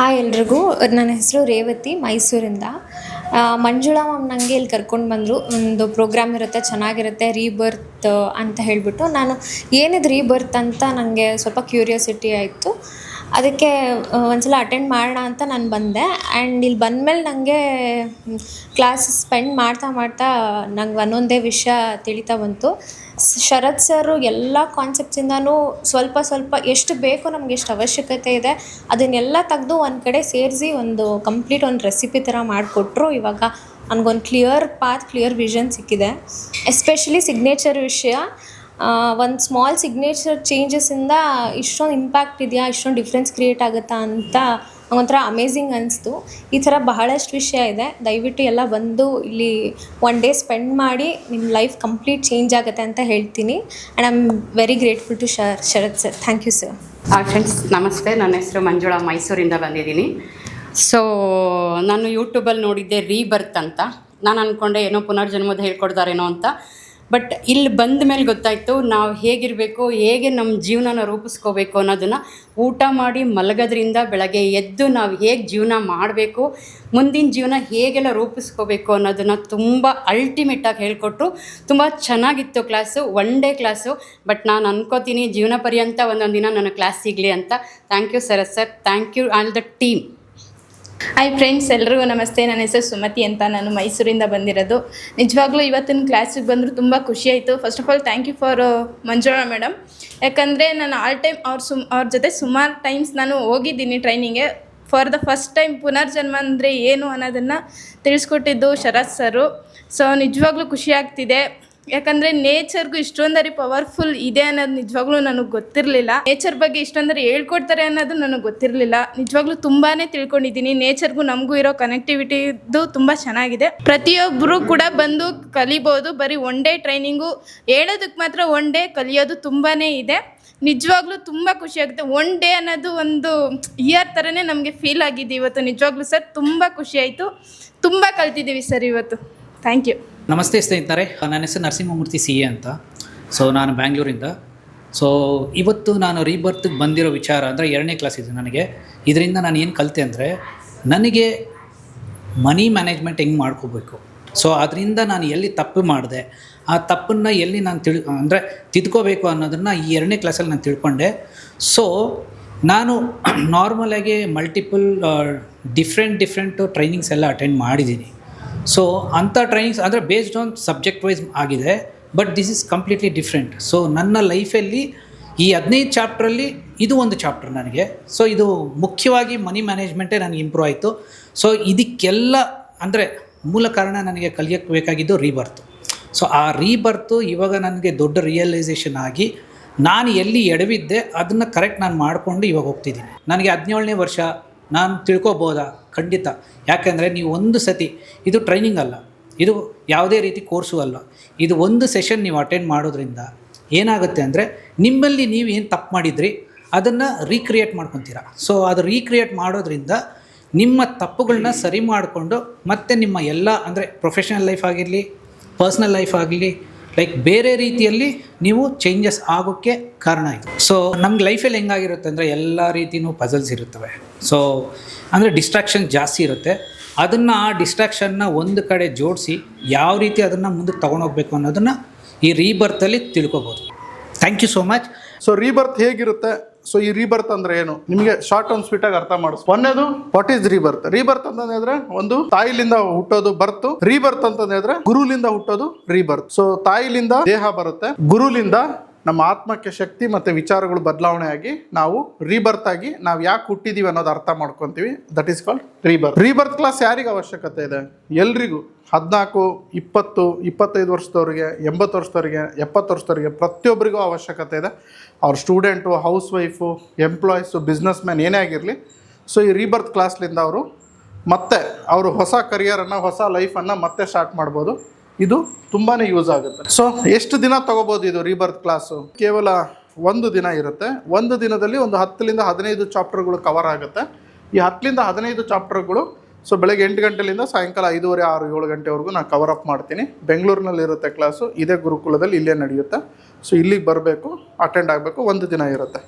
Hi ಎಲ್ರಿಗೂ. ನನ್ನ ಹೆಸರು ರೇವತಿ, ಮೈಸೂರಿಂದ. ಮಂಜುಳಾ ಮ್ಯಾಮ್ ನನಗೆ ಇಲ್ಲಿ ಕರ್ಕೊಂಡು ಬಂದರು. ಒಂದು ಪ್ರೋಗ್ರಾಮ್ ಇರುತ್ತೆ, ಚೆನ್ನಾಗಿರುತ್ತೆ, ರೀಬರ್ತ್ ಅಂತ ಹೇಳಿಬಿಟ್ಟು. ನಾನು ಏನಿದು ರೀಬರ್ತ್ ಅಂತ ನನಗೆ ಸ್ವಲ್ಪ ಕ್ಯೂರಿಯಾಸಿಟಿ ಆಯಿತು. ಅದಕ್ಕೆ ಒಂದ್ಸಲ ಅಟೆಂಡ್ ಮಾಡೋಣ ಅಂತ ನಾನು ಬಂದೆ. ಆ್ಯಂಡ್ ಇಲ್ಲಿ ಬಂದಮೇಲೆ ನನಗೆ ಕ್ಲಾಸ್ ಸ್ಪೆಂಡ್ ಮಾಡ್ತಾ ಮಾಡ್ತಾ ನಂಗೆ ಒಂದೊಂದೇ ವಿಷಯ ತಿಳಿತಾ ಬಂತು. ಶರತ್ ಸರು ಎಲ್ಲ ಕಾನ್ಸೆಪ್ಟ್ಸಿಂದನೂ ಸ್ವಲ್ಪ ಸ್ವಲ್ಪ ಎಷ್ಟು ಬೇಕೋ ನಮ್ಗೆ ಎಷ್ಟು ಅವಶ್ಯಕತೆ ಇದೆ ಅದನ್ನೆಲ್ಲ ತೆಗೆದು ಒಂದು ಕಡೆ ಸೇರಿಸಿ ಒಂದು ಕಂಪ್ಲೀಟ್ ಒಂದು ರೆಸಿಪಿ ಥರ ಮಾಡಿಕೊಟ್ರು. ಇವಾಗ ನನಗೊಂದು ಕ್ಲಿಯರ್ ಪಾತ್, ಕ್ಲಿಯರ್ ವಿಷನ್ ಸಿಕ್ಕಿದೆ. ಎಸ್ಪೆಷಲಿ ಸಿಗ್ನೇಚರ್ ವಿಷಯ. ಒಂದು ಸ್ಮಾಲ್ ಸಿಗ್ನೇಚರ್ ಚೇಂಜಸ್ಸಿಂದ ಇಷ್ಟೊಂದು ಇಂಪ್ಯಾಕ್ಟ್ ಇದೆಯಾ, ಇಷ್ಟೊಂದು ಡಿಫ್ರೆನ್ಸ್ ಕ್ರಿಯೇಟ್ ಆಗುತ್ತಾ ಅಂತ ಒಂಥರ ಅಮೇಝಿಂಗ್ ಅನಿಸ್ತು. ಈ ಥರ ಬಹಳಷ್ಟು ವಿಷಯ ಇದೆ. ದಯವಿಟ್ಟು ಎಲ್ಲ ಬಂದು ಇಲ್ಲಿ ಒನ್ ಡೇ ಸ್ಪೆಂಡ್ ಮಾಡಿ ನಿಮ್ಮ ಲೈಫ್ ಕಂಪ್ಲೀಟ್ ಚೇಂಜ್ ಆಗುತ್ತೆ ಅಂತ ಹೇಳ್ತೀನಿ. And I am very grateful to Sharath sir. Thank you sir. Hi friends, ನಮಸ್ತೆ. ನನ್ನ ಹೆಸರು ಮಂಜುಳಾ, ಮೈಸೂರಿಂದ ಬಂದಿದ್ದೀನಿ. ಸೊ ನಾನು ಯೂಟ್ಯೂಬಲ್ಲಿ ನೋಡಿದ್ದೆ ರೀಬರ್ತ್ ಅಂತ. ನಾನು ಅಂದ್ಕೊಂಡೆ ಏನೋ ಪುನರ್ಜನ್ಮದ ಹೇಳ್ಕೊಡ್ತಾರೇನೋ ಅಂತ. ಬಟ್ ಇಲ್ಲಿ ಬಂದ ಮೇಲೆ ಗೊತ್ತಾಯಿತು ನಾವು ಹೇಗಿರಬೇಕು, ಹೇಗೆ ನಮ್ಮ ಜೀವನನ ರೂಪಿಸ್ಕೋಬೇಕು ಅನ್ನೋದನ್ನು ಊಟ ಮಾಡಿ ಮಲಗೋದ್ರಿಂದ ಬೆಳಗ್ಗೆ ಎದ್ದು ನಾವು ಹೇಗೆ ಜೀವನ ಮಾಡಬೇಕು, ಮುಂದಿನ ಜೀವನ ಹೇಗೆಲ್ಲ ರೂಪಿಸ್ಕೋಬೇಕು ಅನ್ನೋದನ್ನು ತುಂಬ ಅಲ್ಟಿಮೇಟಾಗಿ ಹೇಳಿಕೊಟ್ರು. ತುಂಬ ಚೆನ್ನಾಗಿತ್ತು class, one day class. But ನಾನು ಅನ್ಕೋತೀನಿ ಜೀವನ ಪರ್ಯಂತ ಒಂದೊಂದು ದಿನ ನನ್ನ ಕ್ಲಾಸ್ ಸಿಗಲಿ ಅಂತ. Thank you sir. Thank you all the team. Hi friends, ಎಲ್ರಿಗೂ ನಮಸ್ತೆ. ನನ್ನ ಹೆಸರು ಸುಮತಿ ಅಂತ. ನಾನು ಮೈಸೂರಿಂದ ಬಂದಿರೋದು. ನಿಜವಾಗ್ಲೂ ಇವತ್ತಿನ ಕ್ಲಾಸಿಗೆ ಬಂದರೂ ತುಂಬ ಖುಷಿ ಆಯಿತು. First of all thank you for Manjula madam. ಯಾಕಂದರೆ ನಾನು ಆಲ್ ಟೈಮ್ ಅವ್ರ ಜೊತೆ ಸುಮಾರು ಟೈಮ್ಸ್ ನಾನು ಹೋಗಿದ್ದೀನಿ ಟ್ರೈನಿಂಗ್ಗೆ. ಫಾರ್ ದ ಫಸ್ಟ್ ಟೈಮ್ ಪುನರ್ಜನ್ಮ ಅಂದರೆ ಏನು ಅನ್ನೋದನ್ನು ತಿಳಿಸ್ಕೊಟ್ಟಿದ್ದು ಶರತ್ ಸರು. ಸೊ ನಿಜವಾಗ್ಲೂ ಖುಷಿ ಆಗ್ತಿದೆ. ಯಾಕಂದರೆ ನೇಚರ್ಗೂ ಇಷ್ಟೊಂದರಿ ಪವರ್ಫುಲ್ ಇದೆ ಅನ್ನೋದು ನಿಜವಾಗ್ಲೂ ನನಗೆ ಗೊತ್ತಿರಲಿಲ್ಲ. ನೇಚರ್ ಬಗ್ಗೆ ಇಷ್ಟೊಂದರಿ ಹೇಳ್ಕೊಡ್ತಾರೆ ಅನ್ನೋದು ನನಗೆ ಗೊತ್ತಿರಲಿಲ್ಲ. ನಿಜವಾಗ್ಲೂ ತುಂಬಾ ತಿಳ್ಕೊಂಡಿದ್ದೀನಿ. ನೇಚರ್ಗೂ ನಮಗೂ ಇರೋ ಕನೆಕ್ಟಿವಿಟಿದು ತುಂಬ ಚೆನ್ನಾಗಿದೆ. ಪ್ರತಿಯೊಬ್ಬರು ಕೂಡ ಬಂದು ಕಲಿಬೋದು. ಬರೀ ಒನ್ ಡೇ ಟ್ರೈನಿಂಗು ಹೇಳೋದಕ್ಕೆ ಮಾತ್ರ ಒನ್ ಡೇ, ಕಲಿಯೋದು ತುಂಬಾ ಇದೆ. ನಿಜವಾಗ್ಲೂ ತುಂಬ ಖುಷಿಯಾಗುತ್ತೆ. ಒನ್ ಡೇ ಅನ್ನೋದು ಒಂದು ಇಯರ್ ಥರನೇ ನಮಗೆ ಫೀಲ್ ಆಗಿದೆ ಇವತ್ತು. ನಿಜವಾಗ್ಲೂ ಸರ್ ತುಂಬ ಖುಷಿ ಆಯಿತು. ತುಂಬ ಕಲ್ತಿದ್ದೀವಿ ಸರ್ ಇವತ್ತು. Thank you. ನಮಸ್ತೆ ಸ್ನೇಹಿತರೆ, ನನ್ನ ಹೆಸರು ನರಸಿಂಹಮೂರ್ತಿ ಸಿ ಎ ಅಂತ. ಸೊ ನಾನು ಬ್ಯಾಂಗ್ಳೂರಿಂದ. ಸೊ ಇವತ್ತು ನಾನು ರೀಬರ್ತ್ಗೆ ಬಂದಿರೋ ವಿಚಾರ ಅಂದರೆ 2ನೇ ಕ್ಲಾಸ್ ಇದೆ ನನಗೆ. ಇದರಿಂದ ನಾನು ಏನು ಕಲಿತೆ ಅಂದರೆ ನನಗೆ ಮನಿ ಮ್ಯಾನೇಜ್ಮೆಂಟ್ ಹೆಂಗೆ ಮಾಡ್ಕೋಬೇಕು, ಸೊ ಅದರಿಂದ ನಾನು ಎಲ್ಲಿ ತಪ್ಪು ಮಾಡಿದೆ, ಆ ತಪ್ಪನ್ನು ಎಲ್ಲಿ ನಾನು ತಿದ್ಕೋಬೇಕು ಅನ್ನೋದನ್ನು ಈ 2ನೇ ಕ್ಲಾಸಲ್ಲಿ ನಾನು ತಿಳ್ಕೊಂಡೆ. ಸೊ ನಾನು ನಾರ್ಮಲಾಗಿ ಮಲ್ಟಿಪಲ್ ಡಿಫ್ರೆಂಟ್ ಟ್ರೈನಿಂಗ್ಸ್ ಎಲ್ಲ ಅಟೆಂಡ್ ಮಾಡಿದ್ದೀನಿ. ಸೊ ಅಂಥ ಟ್ರೈನಿಂಗ್ಸ್ ಅಂದರೆ ಬೇಸ್ಡ್ ಆನ್ ಸಬ್ಜೆಕ್ಟ್ ವೈಸ್ ಆಗಿದೆ. But this is completely different. So ನನ್ನ ಲೈಫಲ್ಲಿ ಈ 15 ಚಾಪ್ಟ್ರಲ್ಲಿ ಇದು ಒಂದು ಚಾಪ್ಟರ್ ನನಗೆ. ಸೊ ಇದು ಮುಖ್ಯವಾಗಿ ಮನಿ ಮ್ಯಾನೇಜ್ಮೆಂಟೇ ನನಗೆ ಇಂಪ್ರೂವ್ ಆಯಿತು. ಸೊ ಇದಕ್ಕೆಲ್ಲ ಅಂದರೆ ಮೂಲ ಕಾರಣ ನನಗೆ ಕಲಿಯೋಕ್ಕೆ ಬೇಕಾಗಿದ್ದು ರೀಬರ್ತು. ಸೊ ಆ ರೀಬರ್ತು ಇವಾಗ ನನಗೆ ದೊಡ್ಡ ರಿಯಲೈಸೇಷನ್ ಆಗಿ ನಾನು ಎಲ್ಲಿ ಎಡವಿದ್ದೆ ಅದನ್ನು ಕರೆಕ್ಟ್ ನಾನು ಮಾಡಿಕೊಂಡು ಇವಾಗ ಹೋಗ್ತಿದ್ದೀನಿ. ನನಗೆ 17ನೇ ವರ್ಷ. ನಾನು ತಿಳ್ಕೊಬೋದಾ? ಖಂಡಿತ. ಯಾಕೆಂದರೆ ನೀವು ಒಂದು ಸತಿ, ಇದು ಟ್ರೈನಿಂಗ್ ಅಲ್ಲ, ಇದು ಯಾವುದೇ ರೀತಿ ಕೋರ್ಸು ಅಲ್ಲ, ಇದು ಒಂದು ಸೆಷನ್ ನೀವು ಅಟೆಂಡ್ ಮಾಡೋದ್ರಿಂದ ಏನಾಗುತ್ತೆ ಅಂದರೆ ನಿಮ್ಮಲ್ಲಿ ನೀವು ಏನು ತಪ್ಪು ಮಾಡಿದ್ರಿ ಅದನ್ನು ರೀಕ್ರಿಯೇಟ್ ಮಾಡ್ಕೊತೀರಾ. ಸೊ ಅದು ರೀಕ್ರಿಯೇಟ್ ಮಾಡೋದ್ರಿಂದ ನಿಮ್ಮ ತಪ್ಪುಗಳನ್ನ ಸರಿ ಮಾಡಿಕೊಂಡು ಮತ್ತೆ ನಿಮ್ಮ ಎಲ್ಲ ಅಂದರೆ ಪ್ರೊಫೆಷನಲ್ ಲೈಫ್ ಆಗಿರಲಿ, ಪರ್ಸ್ನಲ್ ಲೈಫ್ ಆಗಲಿ, ಲೈಕ್ ಬೇರೆ ರೀತಿಯಲ್ಲಿ ನೀವು ಚೇಂಜಸ್ ಆಗೋಕ್ಕೆ ಕಾರಣ ಇದು. ಸೊ ನಮ್ಗೆ ಲೈಫಲ್ಲಿ ಹೆಂಗಾಗಿರುತ್ತೆ ಅಂದರೆ ಎಲ್ಲ ರೀತಿಯೂ ಪಜಲ್ಸ್ ಇರುತ್ತವೆ. ಸೊ ಅಂದರೆ ಡಿಸ್ಟ್ರಾಕ್ಷನ್ ಜಾಸ್ತಿ ಇರುತ್ತೆ. ಅದನ್ನು ಆ ಡಿಸ್ಟ್ರಾಕ್ಷನ್ನ ಒಂದು ಕಡೆ ಜೋಡಿಸಿ ಯಾವ ರೀತಿ ಅದನ್ನು ಮುಂದಕ್ಕೆ ತೊಗೊಂಡೋಗ್ಬೇಕು ಅನ್ನೋದನ್ನು ಈ ರೀಬರ್ತಲ್ಲಿ ತಿಳ್ಕೊಬೋದು. Thank you so much. So rebirth ಹೇಗಿರುತ್ತೆ? ಸೊ ಈ ರೀಬರ್ತ್ ಅಂದ್ರೆ ಏನು ನಿಮಗೆ ಶಾರ್ಟ್ ಅಂಡ್ ಸ್ವೀಟ್ ಆಗಿ ಅರ್ಥ ಮಾಡಿಸ್. ಒಂದೇದು ವಾಟ್ ಈಸ್ ರೀಬರ್ತ್? ರೀಬರ್ತ್ ಅಂತಂದ್ರೆ ಒಂದು ತಾಯಿಲಿಂದ ಹುಟ್ಟೋದು ಬರ್ತ್. ರೀಬರ್ತ್ ಅಂತಂದ್ರೆ ಗುರುಲಿಂದ ಹುಟ್ಟೋದು ರೀಬರ್ತ್. ಸೊ ತಾಯಿಲಿಂದ ದೇಹ ಬರುತ್ತೆ, ಗುರುಲಿಂದ ನಮ್ಮ ಆತ್ಮಕ್ಕೆ ಶಕ್ತಿ ಮತ್ತೆ ವಿಚಾರಗಳು ಬದಲಾವಣೆ ಆಗಿ ನಾವು ರೀಬರ್ತ್ ಆಗಿ ನಾವು ಯಾಕೆ ಹುಟ್ಟಿದೀವಿ ಅನ್ನೋದು ಅರ್ಥ ಮಾಡ್ಕೊತೀವಿ. That is called rebirth. Rebirth class ಯಾರಿಗೆ ಅವಶ್ಯಕತೆ ಇದೆ? ಎಲ್ರಿಗೂ 14, 20, 25 ವರ್ಷದವ್ರಿಗೆ, 80 ವರ್ಷದವ್ರಿಗೆ, 70 ವರ್ಷದವ್ರಿಗೆ, ಪ್ರತಿಯೊಬ್ಬರಿಗೂ ಅವಶ್ಯಕತೆ ಇದೆ. ಅವ್ರ student, house wife, employees, business man ಏನೇ ಆಗಿರಲಿ. ಸೊ ಈ ರೀಬರ್ತ್ ಕ್ಲಾಸ್ಲಿಂದ ಅವರು ಮತ್ತೆ ಅವರು ಹೊಸ ಕರಿಯರನ್ನು, ಹೊಸ ಲೈಫನ್ನು ಮತ್ತೆ ಸ್ಟಾರ್ಟ್ ಮಾಡ್ಬೋದು. ಇದು ತುಂಬಾ ಯೂಸ್ ಆಗುತ್ತೆ. ಸೊ ಎಷ್ಟು ದಿನ ತೊಗೋಬೋದು ಇದು ರೀಬರ್ತ್ ಕ್ಲಾಸು? ಕೇವಲ 1 ದಿನ ಇರುತ್ತೆ. 1 ದಿನದಲ್ಲಿ ಒಂದು 10ರಿಂದ 15 ಚಾಪ್ಟರ್ಗಳು ಕವರ್ ಆಗುತ್ತೆ. ಈ 10ರಿಂದ 15 ಚಾಪ್ಟರ್ಗಳು ಸೊ ಬೆಳಗ್ಗೆ 8 ಗಂಟೆಲಿಂದ ಸಾಯಂಕಾಲ 5:30, 6, 7 ಗಂಟೆವರೆಗೂ ನಾನು ಕವರ್ ಅಪ್ ಮಾಡ್ತೀನಿ. ಬೆಂಗಳೂರಿನಲ್ಲಿರುತ್ತೆ ಕ್ಲಾಸು, ಇದೇ ಗುರುಕುಲದಲ್ಲಿ ಇಲ್ಲೇ ನಡೆಯುತ್ತೆ. ಸೊ ಇಲ್ಲಿಗೆ ಬರಬೇಕು, ಅಟೆಂಡ್ ಆಗಬೇಕು. 1 ದಿನ ಇರುತ್ತೆ.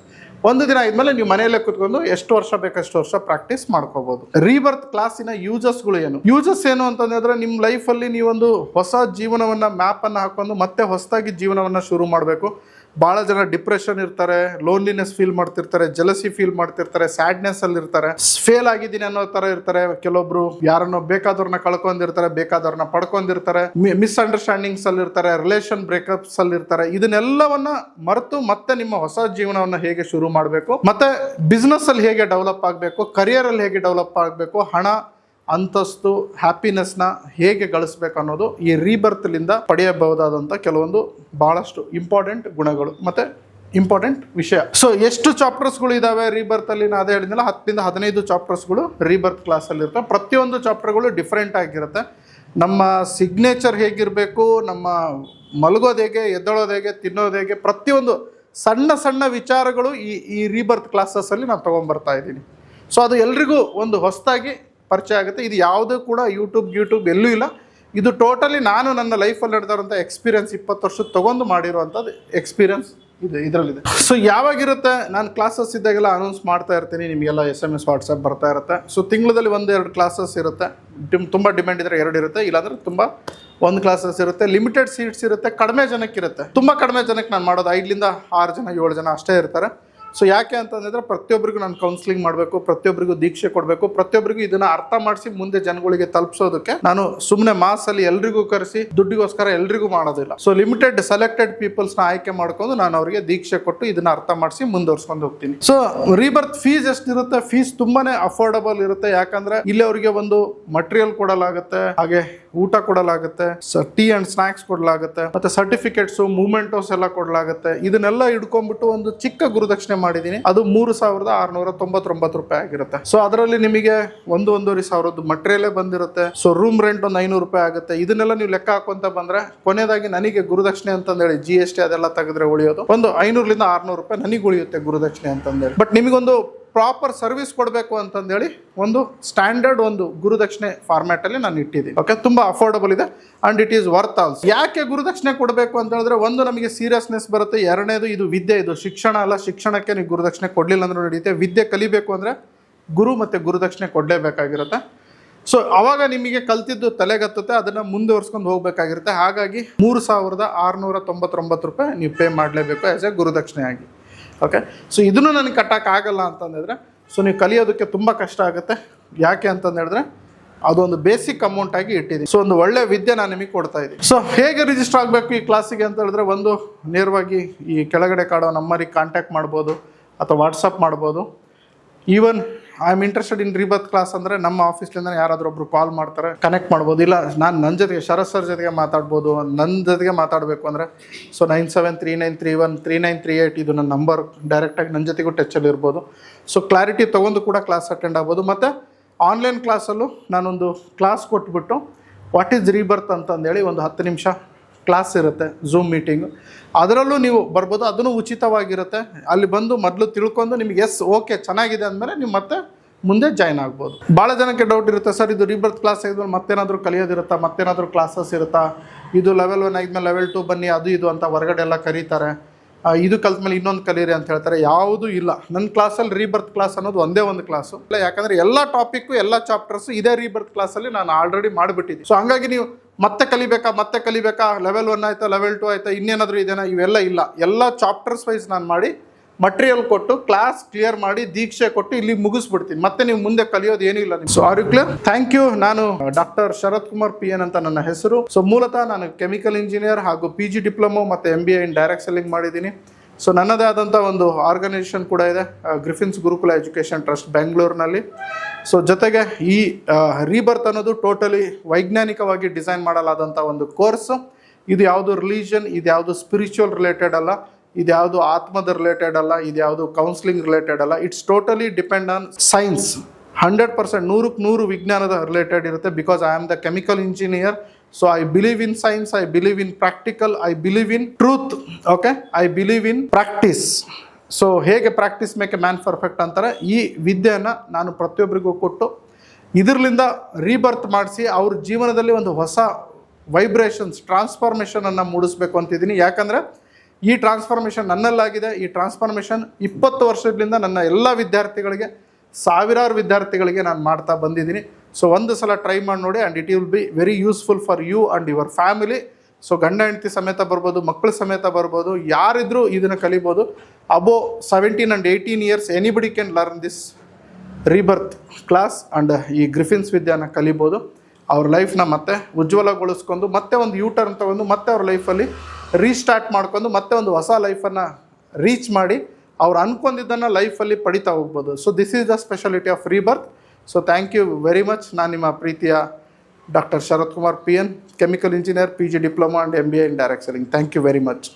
ಒಂದು ದಿನ ಆದ್ಮೇಲೆ ನೀವು ಮನೆಯಲ್ಲೇ ಕೂತ್ಕೊಂಡು ಎಷ್ಟು ವರ್ಷ ಬೇಕಷ್ಟು ವರ್ಷ ಪ್ರಾಕ್ಟೀಸ್ ಮಾಡ್ಕೋಬಹುದು. ರೀಬರ್ತ್ ಕ್ಲಾಸಿನ ಯೂಸಸ್ಗಳು ಏನು? ಯೂಸಸ್ ಏನು ಅಂತಂದ್ರೆ ನಿಮ್ಮ ಲೈಫಲ್ಲಿ ನೀವೊಂದು ಹೊಸ ಜೀವನವನ್ನ ಮ್ಯಾಪ್ ಅನ್ನು ಹಾಕೊಂಡು ಮತ್ತೆ ಹೊಸದಾಗಿ ಜೀವನವನ್ನ ಶುರು ಮಾಡಬೇಕು. ಭಾಳ ಜನ ಡಿಪ್ರೆಷನ್ ಇರ್ತಾರೆ, ಲೋನ್ಲಿನೆಸ್ ಫೀಲ್ ಮಾಡ್ತಿರ್ತಾರೆ, ಜಲಸಿ ಫೀಲ್ ಮಾಡ್ತಿರ್ತಾರೆ, ಸ್ಯಾಡ್ನೆಸ್ ಅಲ್ಲಿ ಇರ್ತಾರೆ, ಫೇಲ್ ಆಗಿದ್ದೀನಿ ಅನ್ನೋ ತರ ಇರ್ತಾರೆ. ಕೆಲವೊಬ್ರು ಯಾರನ್ನೋ ಬೇಕಾದವ್ರನ್ನ ಕಳ್ಕೊಂಡಿರ್ತಾರೆ, ಬೇಕಾದವ್ರನ್ನ ಪಡ್ಕೊಂಡಿರ್ತಾರೆ, ಮಿಸ್ಅಂಡರ್ಸ್ಟ್ಯಾಂಡಿಂಗ್ಸ್ ಅಲ್ಲಿ ಇರ್ತಾರೆ, ರಿಲೇಷನ್ ಬ್ರೇಕಪ್ಸ್ ಅಲ್ಲಿ ಇರ್ತಾರೆ. ಇದನ್ನೆಲ್ಲವನ್ನ ಮರೆತು ಮತ್ತೆ ನಿಮ್ಮ ಹೊಸ ಜೀವನವನ್ನ ಹೇಗೆ ಶುರು ಮಾಡಬೇಕು, ಮತ್ತೆ ಬಿಸ್ನೆಸ್ ಅಲ್ಲಿ ಹೇಗೆ ಡೆವಲಪ್ ಆಗಬೇಕು, ಕರಿಯರ್ ಅಲ್ಲಿ ಹೇಗೆ ಡೆವಲಪ್ ಆಗಬೇಕು, ಹಣ ಅಂತಸ್ತು ಹ್ಯಾಪಿನೆಸ್ನ ಹೇಗೆ ಗಳಿಸ್ಬೇಕು ಅನ್ನೋದು ಈ ರೀಬರ್ತ್ಲಿಂದ ಪಡೆಯಬಹುದಾದಂಥ ಕೆಲವೊಂದು ಭಾಳಷ್ಟು ಇಂಪಾರ್ಟೆಂಟ್ ಗುಣಗಳು ಮತ್ತು ಇಂಪಾರ್ಟೆಂಟ್ ವಿಷಯ. ಸೊ ಎಷ್ಟು ಚಾಪ್ಟರ್ಸ್ಗಳು ಇದ್ದಾವೆ ರೀಬರ್ತಲ್ಲಿ? ನಾನು ಅದೇ ಹೇಳಿದ್ನಲ್ಲ, 10 ರಿಂದ 15 ಚಾಪ್ಟರ್ಸ್ಗಳು ರೀಬರ್ತ್ ಕ್ಲಾಸಲ್ಲಿ ಇರ್ತವೆ. ಪ್ರತಿಯೊಂದು ಚಾಪ್ಟರ್ಗಳು ಡಿಫ್ರೆಂಟ್ ಆಗಿರುತ್ತೆ. ನಮ್ಮ ಸಿಗ್ನೇಚರ್ ಹೇಗಿರಬೇಕು, ನಮ್ಮ ಮಲಗೋದು ಹೇಗೆ, ಎದ್ದಳೋದು ಹೇಗೆ, ತಿನ್ನೋದು ಹೇಗೆ, ಪ್ರತಿಯೊಂದು ಸಣ್ಣ ಸಣ್ಣ ವಿಚಾರಗಳು ಈ ರೀಬರ್ತ್ ಕ್ಲಾಸಸ್ಸಲ್ಲಿ ನಾನು ತೊಗೊಂಬರ್ತಾ ಇದ್ದೀನಿ. ಸೊ ಅದು ಎಲ್ರಿಗೂ ಒಂದು ಹೊಸದಾಗಿ ಪರಿಚಯ ಆಗುತ್ತೆ. ಇದು ಯಾವುದೂ ಕೂಡ ಯೂಟ್ಯೂಬ್ ಎಲ್ಲೂ ಇಲ್ಲ. ಇದು ಟೋಟಲಿ ನಾನು ನನ್ನ ಲೈಫಲ್ಲಿ ನಡೆದಿರೋಂಥ ಎಕ್ಸ್ಪೀರಿಯನ್ಸ್, 20 ವರ್ಷದ ತೊಗೊಂಡು ಮಾಡಿರುವಂಥದ್ದು ಎಕ್ಸ್ಪೀರಿಯನ್ಸ್ ಇದರಲ್ಲಿದೆ. ಸೊ ಯಾವಾಗಿರುತ್ತೆ, ನಾನು ಕ್ಲಾಸಸ್ ಇದ್ದಾಗೆಲ್ಲ ಅನೌನ್ಸ್ ಮಾಡ್ತಾ ಇರ್ತೀನಿ, ನಿಮಗೆಲ್ಲ SMS ವಾಟ್ಸಪ್ ಬರ್ತಾ ಇರುತ್ತೆ. ಸೊ ತಿಂಗಳಲ್ಲಿ 1-2 ಕ್ಲಾಸಸ್ ಇರುತ್ತೆ. ತುಂಬ ಡಿಮ್ಯಾಂಡ್ ಇದ್ದರೆ 2 ಇರುತ್ತೆ, ಇಲ್ಲಾಂದರೆ ತುಂಬ 1 ಕ್ಲಾಸಸ್ ಇರುತ್ತೆ. ಲಿಮಿಟೆಡ್ ಸೀಟ್ಸ್ ಇರುತ್ತೆ, ಕಡಿಮೆ ಜನಕ್ಕಿರುತ್ತೆ. ತುಂಬ ಕಡಿಮೆ ಜನಕ್ಕೆ ನಾನು ಮಾಡೋದು 5 ರಿಂದ 6 ಜನ 7 ಜನ ಅಷ್ಟೇ ಇರ್ತಾರೆ. ಸೊ ಯಾಕೆ ಅಂತಂದರೆ ಪ್ರತಿಯೊಬ್ಬರಿಗೂ ನಾನು ಕೌನ್ಸಿಲಿಂಗ್ ಮಾಡಬೇಕು, ಪ್ರತಿಯೊಬ್ಬರಿಗೂ ದೀಕ್ಷೆ ಕೊಡಬೇಕು, ಪ್ರತಿಯೊಬ್ಬರಿಗೂ ಇದನ್ನು ಅರ್ಥ ಮಾಡಿಸಿ ಮುಂದೆ ಜನಗಳಿಗೆ ತಲುಪಿಸೋದಕ್ಕೆ ನಾನು ಸುಮ್ಮನೆ ಮಾಸಲ್ಲಿ ಎಲ್ರಿಗೂ ಕರೆಸಿ ದುಡ್ಡಿಗೋಸ್ಕರ ಎಲ್ರಿಗೂ ಮಾಡೋದಿಲ್ಲ. ಸೊ ಲಿಮಿಟೆಡ್ ಸೆಲೆಕ್ಟೆಡ್ ಪೀಪಲ್ಸ್ನ ಆಯ್ಕೆ ಮಾಡ್ಕೊಂಡು ನಾನು ಅವರಿಗೆ ದೀಕ್ಷೆ ಕೊಟ್ಟು ಇದನ್ನು ಅರ್ಥ ಮಾಡಿಸಿ ಮುಂದುವರ್ಸ್ಕೊಂಡು ಹೋಗ್ತೀನಿ. ಸೊ ರೀಬರ್ತ್ ಫೀಸ್ ಎಷ್ಟಿರುತ್ತೆ? ಫೀಸ್ ತುಂಬಾನೇ ಅಫೋರ್ಡಬಲ್ ಇರುತ್ತೆ. ಯಾಕಂದ್ರೆ ಇಲ್ಲಿ ಅವರಿಗೆ ಒಂದು ಮಟೀರಿಯಲ್ ಕೊಡಲಾಗುತ್ತೆ, ಹಾಗೆ ಊಟ ಕೊಡಲಾಗುತ್ತೆ, ಟೀ ಅಂಡ್ ಸ್ನಾಕ್ಸ್ ಕೊಡಲಾಗುತ್ತೆ, ಮತ್ತೆ ಸರ್ಟಿಫಿಕೇಟ್ಸ್, ಮೂಮೆಂಟೋಸ್ ಎಲ್ಲ ಕೊಡಲಾಗುತ್ತೆ. ಇದನ್ನೆಲ್ಲ ಹಿಡ್ಕೊಂಡ್ಬಿಟ್ಟು ಒಂದು ಚಿಕ್ಕ ಗುರುದಕ್ಷಿಣೆ ಮಾಡಿದೀನಿ. ಅದು 3,699 ರೂಪಾಯಿ ಆಗಿರುತ್ತೆ. ಸೊ ಅದರಲ್ಲಿ ನಿಮಗೆ 1,500 ಮಟೀರಿಯಲ್ ಬಂದಿರುತ್ತೆ. ಸೊ ರೂಮ್ ರೆಂಟ್ ಒಂದು 500 ರೂಪಾಯಿ ಆಗುತ್ತೆ. ಇದನ್ನೆಲ್ಲ ನೀವು ಲೆಕ್ಕ ಹಾಕೊಂತ ಬಂದ್ರೆ ಕೊನೆಯದಾಗಿ ನನಗೆ ಗುರುದಕ್ಷಿಣೆ ಅಂತಂದೇಳಿ GST ಅದೆಲ್ಲ ತೆಗೆದ್ರೆ ಉಳಿಯೋದು ಒಂದು 500 ರಿಂದ 600 ರೂಪಾಯಿ ನನಗೆ ಉಳಿಯುತ್ತೆ ಗುರುದಕ್ಷಿಣೆ ಅಂತಂದೇಳಿ. ಬಟ್ ನಿಮಗೊಂದು ಪ್ರಾಪರ್ ಸರ್ವಿಸ್ ಕೊಡಬೇಕು ಅಂತಂದೇಳಿ ಒಂದು ಸ್ಟ್ಯಾಂಡರ್ಡ್ ಒಂದು ಗುರುದಕ್ಷಿಣೆ ಫಾರ್ಮ್ಯಾಟ್ ಅಲ್ಲಿ ನಾನು ಇಟ್ಟಿದ್ದೀನಿ. ಓಕೆ, ತುಂಬಾ ಅಫೋರ್ಡಬಲ್ ಇದೆ and it is worth also. ಯಾಕೆ ಗುರುದಕ್ಷಿಣೆ ಕೊಡಬೇಕು ಅಂತ ಹೇಳಿದ್ರೆ, ಒಂದು ನಮಗೆ ಸೀರಿಯಸ್ನೆಸ್ ಬರುತ್ತೆ, ಎರಡನೇದು ಇದು ವಿದ್ಯೆ, ಇದು ಶಿಕ್ಷಣ ಅಲ್ಲ. ಶಿಕ್ಷಣಕ್ಕೆ ನೀವು ಗುರುದಕ್ಷಿಣೆ ಕೊಡಲಿಲ್ಲ ಅಂದ್ರೆ ನಡೆಯುತ್ತೆ. ವಿದ್ಯೆ ಕಲಿಬೇಕು ಅಂದ್ರೆ ಗುರು ಮತ್ತೆ ಗುರುದಕ್ಷಿಣೆ ಕೊಡಲೇಬೇಕಾಗಿರುತ್ತೆ. ಸೊ ಅವಾಗ ನಿಮಗೆ ಕಲ್ತಿದ್ದು ತಲೆಗತ್ತುತ್ತೆ, ಅದನ್ನ ಮುಂದುವರ್ಸ್ಕೊಂಡು ಹೋಗ್ಬೇಕಾಗಿರುತ್ತೆ. ಹಾಗಾಗಿ 3,699 ರೂಪಾಯಿ ನೀವು ಪೇ ಮಾಡಲೇಬೇಕು ಆಸ್ ಎ ಗುರುದಕ್ಷಿಣೆ ಆಗಿ. ಓಕೆ, ಸೊ ಇದನ್ನು ನನಗೆ ಕಟ್ಟೋಕ್ಕಾಗಲ್ಲ ಅಂತಂದಿದ್ರೆ ಸೊ ನೀವು ಕಲಿಯೋದಕ್ಕೆ ತುಂಬ ಕಷ್ಟ ಆಗುತ್ತೆ. ಯಾಕೆ ಅಂತಂದೇಳಿದ್ರೆ ಅದೊಂದು ಬೇಸಿಕ್ ಅಮೌಂಟ್ ಆಗಿ ಇಟ್ಟಿದ್ದೀನಿ. ಸೊ ಒಂದು ಒಳ್ಳೆ ವಿದ್ಯೆ ನಾನು ನಿಮಗೆ ಕೊಡ್ತಾ ಇದ್ದೀನಿ. ಸೊ ಹೇಗೆ ರಿಜಿಸ್ಟರ್ ಆಗಬೇಕು ಈ ಕ್ಲಾಸಿಗೆ ಅಂತ ಹೇಳಿದ್ರೆ, ಒಂದು ನೇರವಾಗಿ ಈ ಕೆಳಗಡೆ ಕಾಡೋ ನಂಬರಿಗೆ ಕಾಂಟ್ಯಾಕ್ಟ್ ಮಾಡ್ಬೋದು ಅಥವಾ ವಾಟ್ಸಪ್ ಮಾಡ್ಬೋದು. Even I am interested in rebirth class ಅಂದರೆ ನಮ್ಮ ಆಫೀಸ್ಲಿಂದ ಯಾರಾದರೂ ಒಬ್ರು ಕಾಲ್ ಮಾಡ್ತಾರೆ, ಕನೆಕ್ಟ್ ಮಾಡ್ಬೋದು. ಇಲ್ಲ ನಾನು ನನ್ನ ಜೊತೆಗೆ ಶರತ್ ಸರ್ ಜೊತೆಗೆ ಮಾತಾಡ್ಬೋದು. ನನ್ನ ಜೊತೆಗೆ ಮಾತಾಡಬೇಕು ಅಂದರೆ ಸೊ 9739313938 ಇದು ನನ್ನ ನಂಬರ್. ಡೈರೆಕ್ಟಾಗಿ ನನ್ನ ಜೊತೆಗೂ ಟಚ್ಚಲ್ಲಿ ಇರ್ಬೋದು. ಸೊ ಕ್ಲಾರಿಟಿ ತೊಗೊಂಡು ಕೂಡ ಕ್ಲಾಸ್ ಅಟೆಂಡ್ ಆಗ್ಬೋದು. ಮತ್ತು ಆನ್ಲೈನ್ ಕ್ಲಾಸಲ್ಲೂ ನಾನೊಂದು ಕ್ಲಾಸ್ ಕೊಟ್ಬಿಟ್ಟು ವಾಟ್ ಈಸ್ ರೀಬರ್ತ್ ಅಂತಂದೇಳಿ ಒಂದು 10 ನಿಮಿಷ ಕ್ಲಾಸ್ ಇರುತ್ತೆ, ಝೂಮ್ ಮೀಟಿಂಗು. ಅದರಲ್ಲೂ ನೀವು ಬರ್ಬೋದು, ಅದನ್ನು ಉಚಿತವಾಗಿರುತ್ತೆ. ಅಲ್ಲಿ ಬಂದು ಮೊದಲು ತಿಳ್ಕೊಂಡು ನಿಮಗೆ ಓಕೆ ಚೆನ್ನಾಗಿದೆ ಅಂದಮೇಲೆ ನೀವು ಮತ್ತೆ ಮುಂದೆ ಜಾಯ್ನ್ ಆಗ್ಬೋದು. ಭಾಳ ಜನಕ್ಕೆ ಡೌಟ್ ಇರುತ್ತೆ, ಸರ್ ಇದು ರೀಬರ್ತ್ ಕ್ಲಾಸ್ ಆಗಿದ್ಮೇಲೆ ಮತ್ತೇನಾದರೂ ಕಲಿಯೋದಿರುತ್ತಾ, ಮತ್ತೇನಾದರೂ ಕ್ಲಾಸಸ್ ಇರುತ್ತಾ, ಇದು ಲೆವೆಲ್ 1 ಆಗಿದ್ಮೇಲೆ ಲೆವೆಲ್ 2 ಬನ್ನಿ ಅದು ಇದು ಅಂತ ಹೊರಗಡೆ ಎಲ್ಲ ಕರೀತಾರೆ, ಇದು ಕಲ್ತ್ಮೇಲೆ ಇನ್ನೊಂದು ಕಲೀರಿ ಅಂತ ಹೇಳ್ತಾರೆ. ಯಾವುದೂ ಇಲ್ಲ. ನನ್ನ ಕ್ಲಾಸಲ್ಲಿ ರೀಬರ್ತ್ ಕ್ಲಾಸ್ ಅನ್ನೋದು ಒಂದೇ ಒಂದು ಕ್ಲಾಸು ಇಲ್ಲ. ಯಾಕಂದರೆ ಎಲ್ಲ ಟಾಪಿಕ್ಕು ಎಲ್ಲ ಚಾಪ್ಟರ್ಸು ಇದೇ ರೀಬರ್ತ್ ಕ್ಲಾಸಲ್ಲಿ ನಾನು ಆಲ್ರೆಡಿ ಮಾಡಿಬಿಟ್ಟಿದ್ದೀನಿ. ಸೊ ಹಂಗಾಗಿ ನೀವು ಮತ್ತೆ ಕಲಿಬೇಕಾ, ಲೆವೆಲ್ 1 ಆಯಿತಾ, ಲೆವೆಲ್ 2 ಆಯಿತಾ, ಇನ್ನೇನಾದರೂ ಇದೇನಾ, ಇವೆಲ್ಲ ಇಲ್ಲ. ಎಲ್ಲ ಚಾಪ್ಟರ್ಸ್ ವೈಸ್ ನಾನು ಮಾಡಿ ಮಟೀರಿಯಲ್ ಕೊಟ್ಟು ಕ್ಲಾಸ್ ಕ್ಲಿಯರ್ ಮಾಡಿ ದೀಕ್ಷೆ ಕೊಟ್ಟು ಇಲ್ಲಿ ಮುಗಿಸ್ಬಿಡ್ತೀನಿ. ಮತ್ತೆ ನೀವು ಮುಂದೆ ಕಲಿಯೋದು ಏನೂ ಇಲ್ಲ. So are you clear? Thank you. ನಾನು ಡಾಕ್ಟರ್ ಶರತ್ ಕುಮಾರ್ PN ಅಂತ ನನ್ನ ಹೆಸರು. ಸೊ ಮೂಲತಃ ನಾನು ಕೆಮಿಕಲ್ ಇಂಜಿನಿಯರ್ ಹಾಗೂ PG ಡಿಪ್ಲೊಮೊ ಮತ್ತು MBA ಇನ್ ಡೈರೆಕ್ಟ್ ಸೆಲ್ಲಿಂಗ್ ಮಾಡಿದ್ದೀನಿ. ಸೊ ನನ್ನದೇ ಆದಂಥ ಒಂದು ಆರ್ಗನೈಸೇಷನ್ ಕೂಡ ಇದೆ, ಗ್ರಿಫಿನ್ಸ್ ಗುರುಕುಲ ಎಜುಕೇಷನ್ ಟ್ರಸ್ಟ್ ಬೆಂಗಳೂರಿನಲ್ಲಿ. ಸೊ ಜೊತೆಗೆ ಈ ರೀಬರ್ತ್ ಅನ್ನೋದು ಟೋಟಲಿ ವೈಜ್ಞಾನಿಕವಾಗಿ ಡಿಸೈನ್ ಮಾಡಲಾದಂಥ ಒಂದು ಕೋರ್ಸು. ಇದು ಯಾವುದು ರಿಲಿಜನ್, ಇದು ಯಾವುದು ಸ್ಪಿರಿಚುವಲ್ ರಿಲೇಟೆಡ್ ಅಲ್ಲ, ಇದು ಯಾವುದು ಆತ್ಮದ ರಿಲೇಟೆಡ್ ಅಲ್ಲ, ಇದು ಯಾವುದು ಕೌನ್ಸಿಲಿಂಗ್ ರಿಲೇಟೆಡ್ ಅಲ್ಲ. It's totally depend on science. 100% 100% ವಿಜ್ಞಾನದ ರಿಲೇಟೆಡ್ ಇರುತ್ತೆ. Because I am the chemical engineer. So I believe in science, I believe in practical, I believe in truth. Okay, I believe in practice. So ಹೇಗೆ practice make a man perfect ಅಂತಾರೆ, ಈ ವಿದ್ಯೆಯನ್ನು ನಾನು ಪ್ರತಿಯೊಬ್ಬರಿಗೂ ಕೊಟ್ಟು ಇದರಿಂದ rebirth ಮಾಡಿಸಿ ಅವ್ರ ಜೀವನದಲ್ಲಿ ಒಂದು ಹೊಸ ವೈಬ್ರೇಷನ್ಸ್ ಟ್ರಾನ್ಸ್ಫಾರ್ಮೇಷನನ್ನು ಮೂಡಿಸ್ಬೇಕು ಅಂತಿದ್ದೀನಿ. ಯಾಕಂದರೆ ಈ ಟ್ರಾನ್ಸ್ಫಾರ್ಮೇಷನ್ ನನ್ನಲ್ಲಾಗಿದೆ. ಈ ಟ್ರಾನ್ಸ್ಫಾರ್ಮೇಷನ್ 20 ವರ್ಷದಿಂದ ನನ್ನ ಎಲ್ಲ ವಿದ್ಯಾರ್ಥಿಗಳಿಗೆ, ಸಾವಿರಾರು ವಿದ್ಯಾರ್ಥಿಗಳಿಗೆ ನಾನು ಮಾಡ್ತಾ ಬಂದಿದ್ದೀನಿ. ಸೊ ಒಂದು ಸಲ ಟ್ರೈ ಮಾಡಿ ನೋಡಿ, and it will be very useful for you and your family. So ಗಂಡ ಹೆಂಡತಿ ಸಮೇತ ಬರ್ಬೋದು, ಮಕ್ಕಳ ಸಮೇತ ಬರ್ಬೋದು, ಯಾರಿದ್ರೂ ಇದನ್ನು ಕಲಿಬೋದು. ಅಬೋ 17 and 18 years anybody can learn this rebirth class and ಈ ಗ್ರಿಫಿನ್ಸ್ ವಿದ್ಯಾನ ಕಲಿಬೋದು. ಅವ್ರ ಲೈಫ್ನ ಮತ್ತೆ ಉಜ್ವಲಗೊಳಿಸ್ಕೊಂಡು ಮತ್ತೆ ಒಂದು ಯೂಟರ್ನ್ ತೊಗೊಂಡು ಮತ್ತೆ ಅವ್ರ ಲೈಫಲ್ಲಿ ರೀಸ್ಟಾರ್ಟ್ ಮಾಡ್ಕೊಂಡು ಮತ್ತೆ ಒಂದು ಹೊಸ ಲೈಫನ್ನು ರೀಚ್ ಮಾಡಿ ಅವ್ರು ಅಂದ್ಕೊಂಡಿದ್ದನ್ನು ಲೈಫಲ್ಲಿ ಪಡಿತಾ ಹೋಗ್ಬೋದು. So this is the speciality of rebirth. So thank you very much. ನಾನು ನಿಮ್ಮ ಪ್ರೀತಿಯ doctor Sharath Kumar PN, chemical engineer, PG diploma and MBA in direct selling. Thank you very much.